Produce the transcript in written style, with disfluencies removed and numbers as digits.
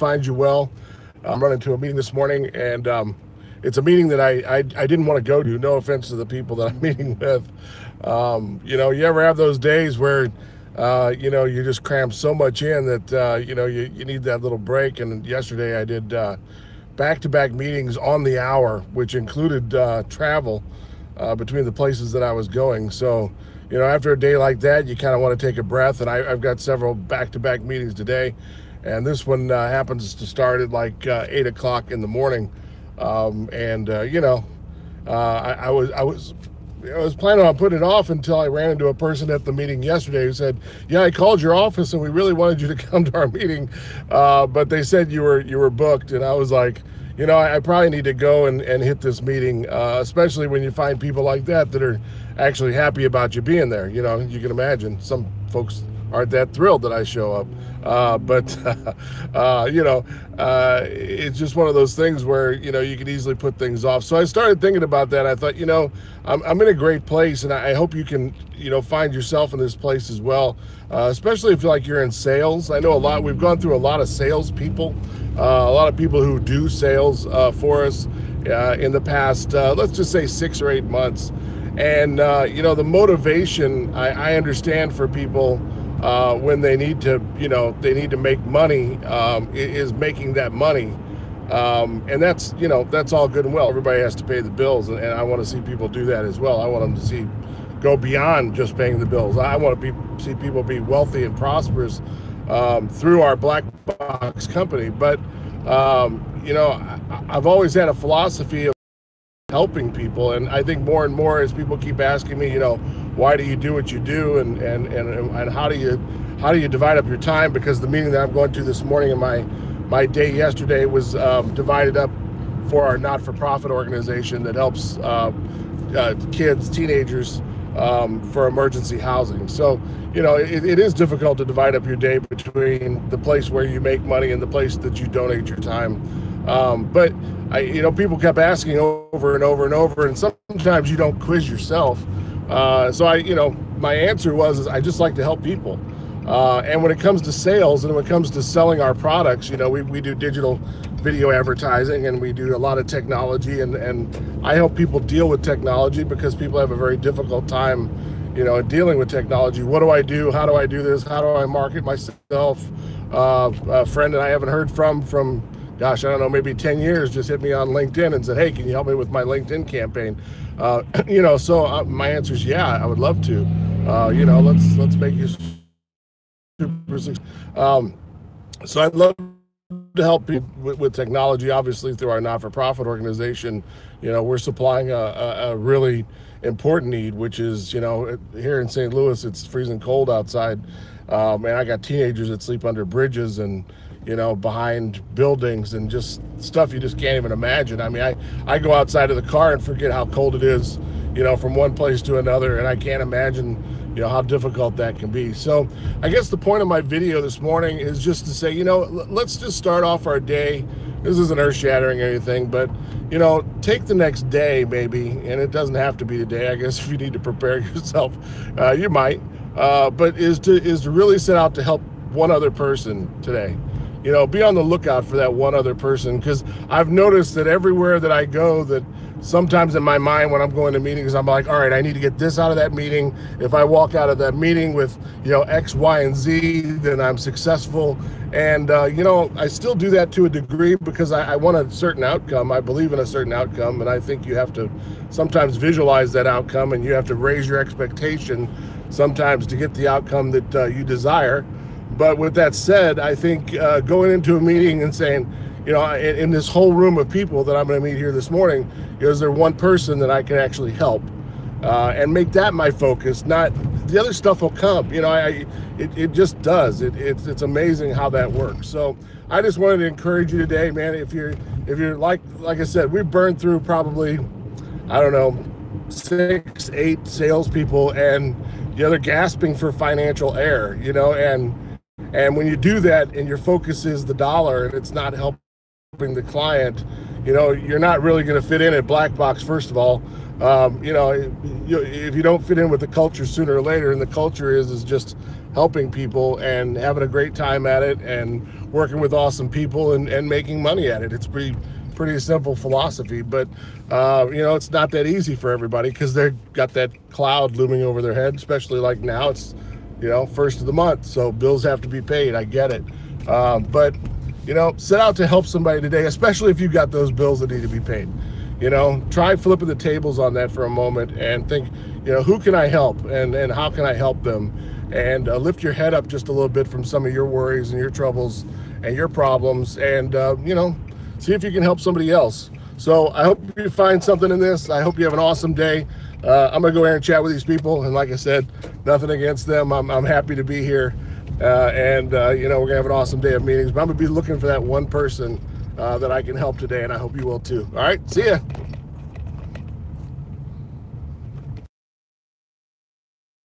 finds you well. I'm running to a meeting this morning, and it's a meeting that I didn't want to go to. No offense to the people that I'm meeting with. You know, you ever have those days where you know, you just cram so much in that you know, you need that little break. And yesterday I did back-to-back meetings on the hour, which included travel between the places that I was going. So, you know, after a day like that, you kind of want to take a breath. And I've got several back-to-back meetings today, and this one happens to start at like 8 o'clock in the morning. You know, I was planning on putting it off until I ran into a person at the meeting yesterday who said, "Yeah, I called your office and we really wanted you to come to our meeting, but they said you were booked." And I was like, you know, I probably need to go and hit this meeting, especially when you find people like that are actually happy about you being there. You know, you can imagine some folks aren't that thrilled that I show up. You know, it's just one of those things where, you know, you can easily put things off. So I started thinking about that. I thought, you know, I'm in a great place, and I hope you can, you know, find yourself in this place as well, especially if like you're in sales. I know we've gone through a lot of sales people, a lot of people who do sales for us in the past, let's just say 6 or 8 months. And, you know, the motivation I understand for people when they need to, you know, they need to make money, is making that money. And that's, you know, that's all good and well. Everybody has to pay the bills, and I want to see people do that as well. I want them to go beyond just paying the bills. I want to see people be wealthy and prosperous through our Black Box company. But, you know, I've always had a philosophy of helping people, and I think more and more as people keep asking me, you know, why do you do what you do, and how do you divide up your time? Because the meeting that I'm going to this morning and my day yesterday was divided up for our not-for-profit organization that helps kids, teenagers, for emergency housing. So, you know, it is difficult to divide up your day between the place where you make money and the place that you donate your time. But you know, people kept asking over and over and over, and sometimes you don't quiz yourself. So you know, my answer was, I just like to help people. And when it comes to sales and when it comes to selling our products, you know, we do digital video advertising, and we do a lot of technology, and I help people deal with technology because people have a very difficult time, you know, dealing with technology. What do I do? How do I do this? How do I market myself? A friend that I haven't heard from gosh, I don't know, maybe 10 years, just hit me on LinkedIn and said, "Hey, can you help me with my LinkedIn campaign?" You know, so my answer is, yeah, I would love to. You know, let's make you super successful. So I'd love to help people with technology, obviously through our not-for-profit organization. You know, we're supplying a really important need, which is, you know, here in St. Louis, it's freezing cold outside. And I got teenagers that sleep under bridges and, you know, behind buildings, and just stuff you just can't even imagine. I mean, I go outside of the car and forget how cold it is, you know, from one place to another, and I can't imagine, you know, how difficult that can be. So I guess the point of my video this morning is just to say, you know, let's just start off our day. This isn't earth-shattering or anything, but, you know, take the next day maybe, and it doesn't have to be today. I guess if you need to prepare yourself, you might, but is to really set out to help one other person today. You know, be on the lookout for that one other person, because I've noticed that everywhere that I go, that sometimes in my mind when I'm going to meetings, I'm like, all right, I need to get this out of that meeting. If I walk out of that meeting with, you know, X, Y, and Z, then I'm successful. And, you know, I still do that to a degree because I want a certain outcome. I believe in a certain outcome, and I think you have to sometimes visualize that outcome, and you have to raise your expectation sometimes to get the outcome that you desire. But with that said, I think going into a meeting and saying, you know, in this whole room of people that I'm going to meet here this morning, is there one person that I can actually help? And make that my focus. Not the other stuff will come. You know, it just does. It's amazing how that works. So I just wanted to encourage you today, man. If you're like I said, we've burned through probably, I don't know, 6, 8 salespeople, and the other gasping for financial air. You know, and when you do that and your focus is the dollar and it's not helping the client, you know, you're not really going to fit in at Black Box, first of all. You know, if you don't fit in with the culture sooner or later, and the culture is just helping people and having a great time at it and working with awesome people and making money at it. It's pretty simple philosophy, but you know, it's not that easy for everybody because they've got that cloud looming over their head, especially like now. It's, you know, first of the month, so bills have to be paid. I get it. But, you know, set out to help somebody today, especially if you've got those bills that need to be paid. You know, try flipping the tables on that for a moment and think, you know, who can I help and how can I help them? And lift your head up just a little bit from some of your worries and your troubles and your problems, and, you know, see if you can help somebody else. So I hope you find something in this. I hope you have an awesome day. I'm gonna go ahead and chat with these people, and like I said, nothing against them. I'm happy to be here, and you know, we're gonna have an awesome day of meetings. But I'm gonna be looking for that one person that I can help today, and I hope you will too. All right, see ya.